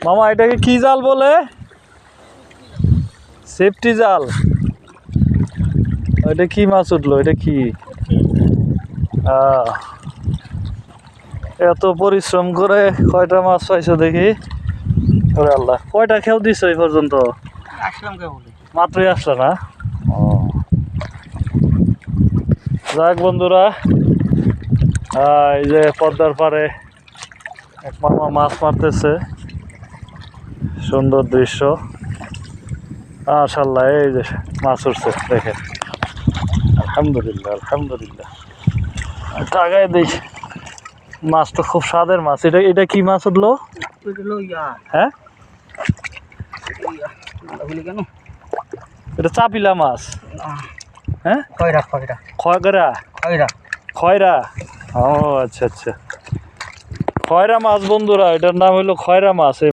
মামা এটাকে কি জাল বলে? সেফটি জাল। এটা কি মাছ উঠলো? এটা কি? এত পরিশ্রম করে কয়টা মাছ পাইছো দেখি? ওরে আল্লাহ, কয়টা খেও দিছো এই পর্যন্ত? আসলাম কেবল মাত্রই আসলো না? ও যাক বন্ধুরা, এই যে পদ্মার পাড়ে এক মামা মাছ মারতেছে, সুন্দর দৃশ্য। মাশাআল্লাহ, এই যে মাছ উঠছে দেখেন। আলহামদুলিল্লাহ আলহামদুলিল্লাহ। টাকায় দিই, মাছ তো খুব স্বাদের মাছ। এটা এটা কি মাছ উঠলো? হ্যাঁ, কেন এটা চাপিলা মাছ। হ্যাঁ, খয়রা খয়রা খয়রা খয়রা খয়রা। ও আচ্ছা আচ্ছা, খয়রা মাছ বন্ধুরা, এটার নাম হলো খয়রা মাছ।